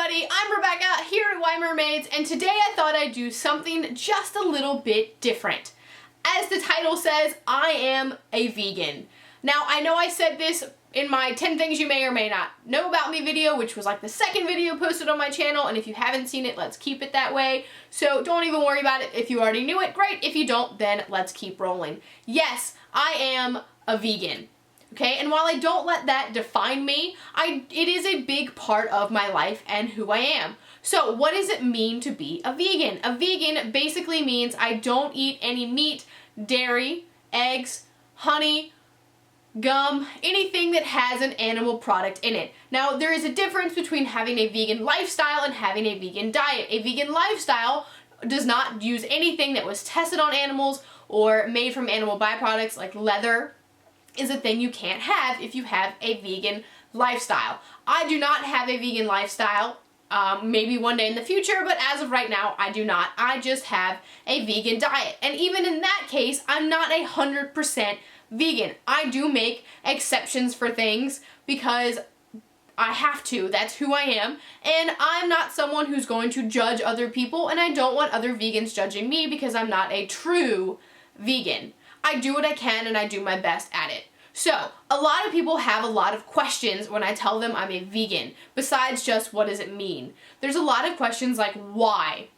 everybody, I'm Rebecca here at Why Mermaids, and today I thought I'd do something just a little bit different. As the title says, I am a vegan. Now, I know I said this in my 10 things you may or may not know about me video, which was like the second video posted on my channel, and if you haven't seen it, let's keep it that way. So don't even worry about it. If you already knew it, great. If you don't, then let's keep rolling. Yes, I am a vegan. Okay, and while I don't let that define me, it is a big part of my life and who I am. So what does it mean to be a vegan? A vegan basically means I don't eat any meat, dairy, eggs, honey, gum, anything that has an animal product in it. Now, there is a difference between having a vegan lifestyle and having a vegan diet. A vegan lifestyle does not use anything that was tested on animals or made from animal byproducts like leather, is a thing you can't have if you have a vegan lifestyle. I do not have a vegan lifestyle, maybe one day in the future, but as of right now, I do not. I just have a vegan diet. And even in that case, I'm not 100% vegan. I do make exceptions for things because I have to. That's who I am. And I'm not someone who's going to judge other people, and I don't want other vegans judging me because I'm not a true vegan. I do what I can and I do my best at it. So, a lot of people have a lot of questions when I tell them I'm a vegan, besides just what does it mean. There's a lot of questions like why,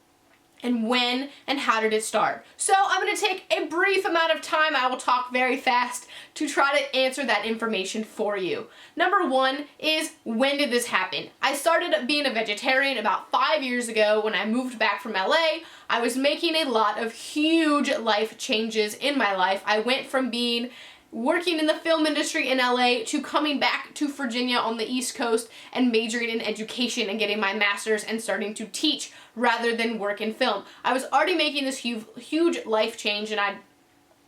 and when, and how did it start. So I'm going to take a brief amount of time, I will talk very fast, to try to answer that information for you. Number one is, when did this happen? I started being a vegetarian about 5 years ago when I moved back from LA. I was making a lot of huge life changes in my life. I went from working in the film industry in LA to coming back to Virginia on the East Coast and majoring in education and getting my master's and starting to teach rather than work in film. I was already making this huge life change, and I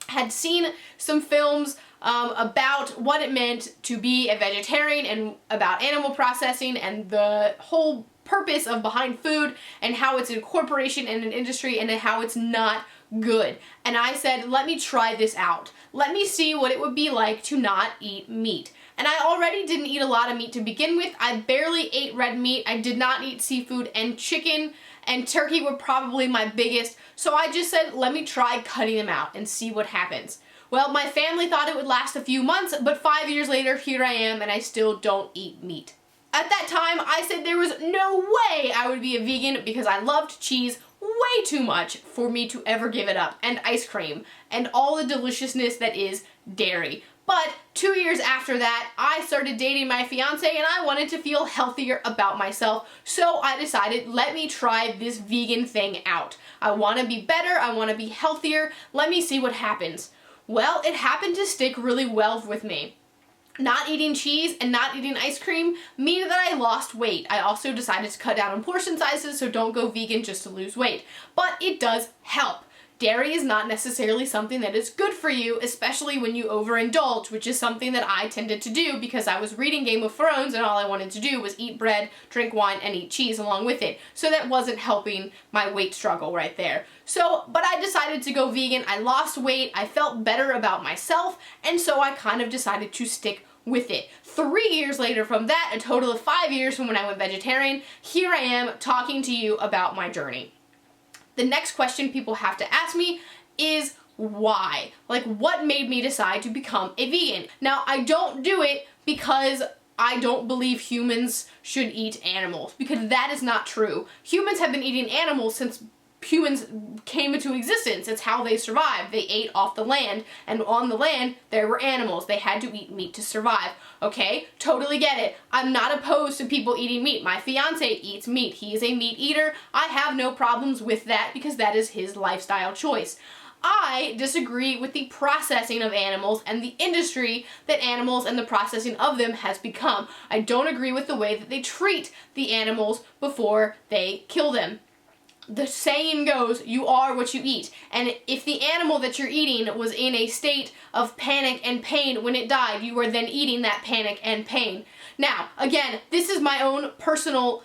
had seen some films about what it meant to be a vegetarian and about animal processing and the whole purpose of behind food and how it's a corporation and an industry and how it's not good. And I said, let me try this out. Let me see what it would be like to not eat meat. And I already didn't eat a lot of meat to begin with. I barely ate red meat. I did not eat seafood, and chicken and turkey were probably my biggest. So I just said, let me try cutting them out and see what happens. Well, my family thought it would last a few months, but 5 years later, here I am, and I still don't eat meat. At that time, I said there was no way I would be a vegan because I loved cheese way too much for me to ever give it up, and ice cream, and all the deliciousness that is dairy. But 2 years after that, I started dating my fiance, and I wanted to feel healthier about myself, so I decided, let me try this vegan thing out. I want to be better, I want to be healthier, let me see what happens. Well, it happened to stick really well with me. Not eating cheese and not eating ice cream mean that I lost weight. I also decided to cut down on portion sizes, so don't go vegan just to lose weight. But it does help. Dairy is not necessarily something that is good for you, especially when you overindulge, which is something that I tended to do because I was reading Game of Thrones and all I wanted to do was eat bread, drink wine, and eat cheese along with it. So that wasn't helping my weight struggle right there. But I decided to go vegan. I lost weight, I felt better about myself, and so I kind of decided to stick with it. 3 years later from that, a total of 5 years from when I went vegetarian, here I am talking to you about my journey. The next question people have to ask me is why? Like, what made me decide to become a vegan? Now, I don't do it because I don't believe humans should eat animals, because that is not true. Humans have been eating animals since humans came into existence. It's how they survived. They ate off the land, and on the land there were animals. They had to eat meat to survive. Okay, totally get it. I'm not opposed to people eating meat. My fiance eats meat. He is a meat eater. I have no problems with that because that is his lifestyle choice. I disagree with the processing of animals and the industry that animals and the processing of them has become. I don't agree with the way that they treat the animals before they kill them. The saying goes, you are what you eat. And if the animal that you're eating was in a state of panic and pain when it died, you are then eating that panic and pain. Now, again, this is my own personal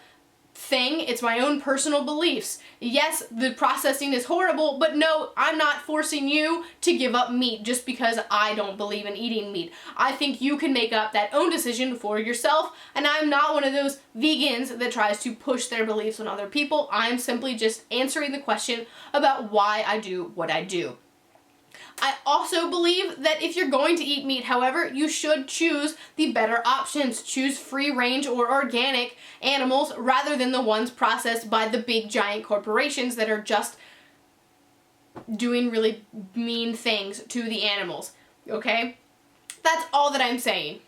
thing. It's my own personal beliefs. Yes, the processing is horrible, but no, I'm not forcing you to give up meat just because I don't believe in eating meat. I think you can make up that own decision for yourself, and I'm not one of those vegans that tries to push their beliefs on other people. I'm simply just answering the question about why I do what I do. I also believe that if you're going to eat meat, however, you should choose the better options. Choose free-range or organic animals rather than the ones processed by the big giant corporations that are just doing really mean things to the animals, okay? That's all that I'm saying.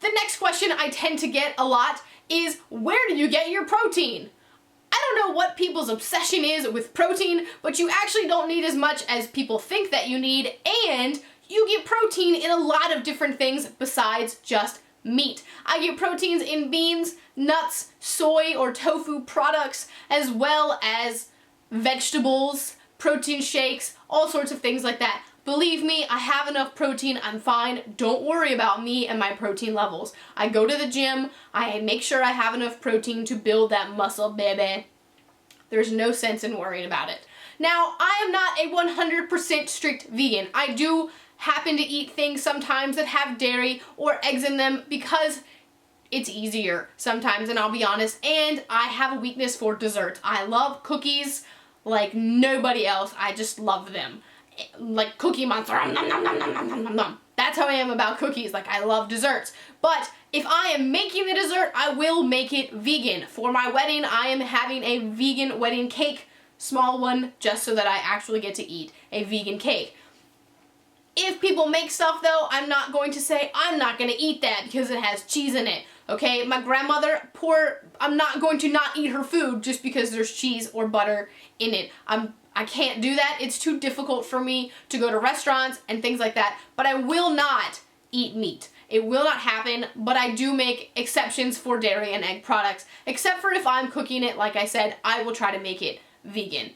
The next question I tend to get a lot is, where do you get your protein? I don't know what people's obsession is with protein, but you actually don't need as much as people think that you need, and you get protein in a lot of different things besides just meat. I get proteins in beans, nuts, soy or tofu products, as well as vegetables, protein shakes, all sorts of things like that. Believe me, I have enough protein, I'm fine. Don't worry about me and my protein levels. I go to the gym, I make sure I have enough protein to build that muscle, baby. There's no sense in worrying about it. Now, I am not a 100% strict vegan. I do happen to eat things sometimes that have dairy or eggs in them because it's easier sometimes, and I'll be honest, and I have a weakness for desserts. I love cookies like nobody else. I just love them. Like Cookie Monster, nom, nom, nom, nom, nom, nom, nom. That's how I am about cookies. Like, I love desserts. But if I am making the dessert, I will make it vegan. For my wedding, I am having a vegan wedding cake, small one, just so that I actually get to eat a vegan cake. If people make stuff though, I'm not going to say, I'm not going to eat that because it has cheese in it. Okay, my grandmother, I'm not going to not eat her food just because there's cheese or butter in it. I can't do that. It's too difficult for me to go to restaurants and things like that, but I will not eat meat. It will not happen, but I do make exceptions for dairy and egg products, except for if I'm cooking it, like I said, I will try to make it vegan.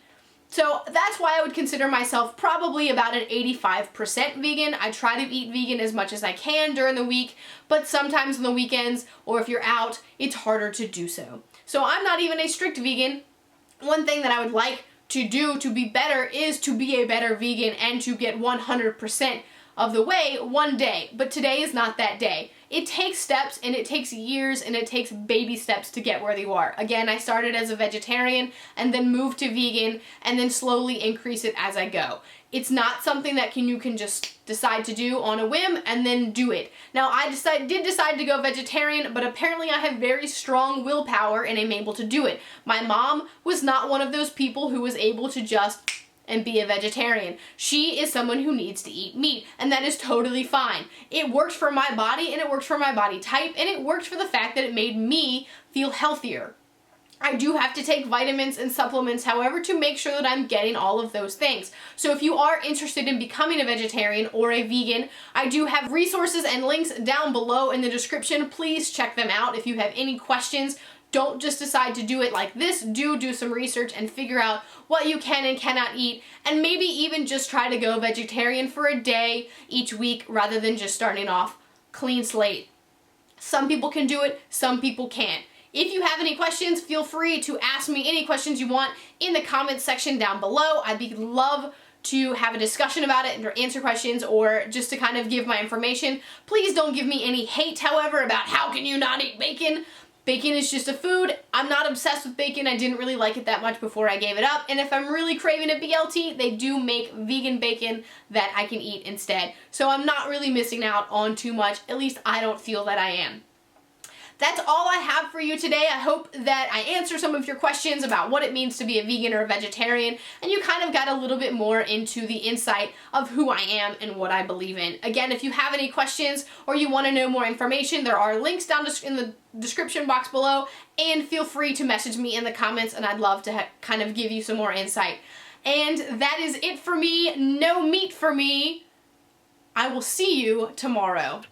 So that's why I would consider myself probably about an 85% vegan. I try to eat vegan as much as I can during the week, but sometimes on the weekends or if you're out, it's harder to do so. So I'm not even a strict vegan. One thing that I would like to do to be better is to be a better vegan and to get 100% of the way one day, but today is not that day. It takes steps and it takes years and it takes baby steps to get where you are. Again, I started as a vegetarian and then moved to vegan and then slowly increase it as I go. It's not something that you can just decide to do on a whim and then do it. Now, I did decide to go vegetarian, but apparently I have very strong willpower and am able to do it. My mom was not one of those people who was able to just and be a vegetarian. She is someone who needs to eat meat, and that is totally fine. It worked for my body, and it worked for my body type, and it worked for the fact that it made me feel healthier. I do have to take vitamins and supplements, however, to make sure that I'm getting all of those things. So if you are interested in becoming a vegetarian or a vegan, I do have resources and links down below in the description. Please check them out. If you have any questions, don't just decide to do it like this. Do some research and figure out what you can and cannot eat, and maybe even just try to go vegetarian for a day each week rather than just starting off clean slate. Some people can do it, some people can't. If you have any questions, feel free to ask me any questions you want in the comments section down below. I'd love to have a discussion about it or answer questions or just to kind of give my information. Please don't give me any hate, however, about how can you not eat bacon. Bacon is just a food. I'm not obsessed with bacon. I didn't really like it that much before I gave it up. And if I'm really craving a BLT, they do make vegan bacon that I can eat instead. So I'm not really missing out on too much. At least I don't feel that I am. That's all I have for you today. I hope that I answer some of your questions about what it means to be a vegan or a vegetarian, and you kind of got a little bit more into the insight of who I am and what I believe in. Again, if you have any questions or you want to know more information, there are links down in the description box below, and feel free to message me in the comments, and I'd love to kind of give you some more insight. And that is it for me. No meat for me. I will see you tomorrow.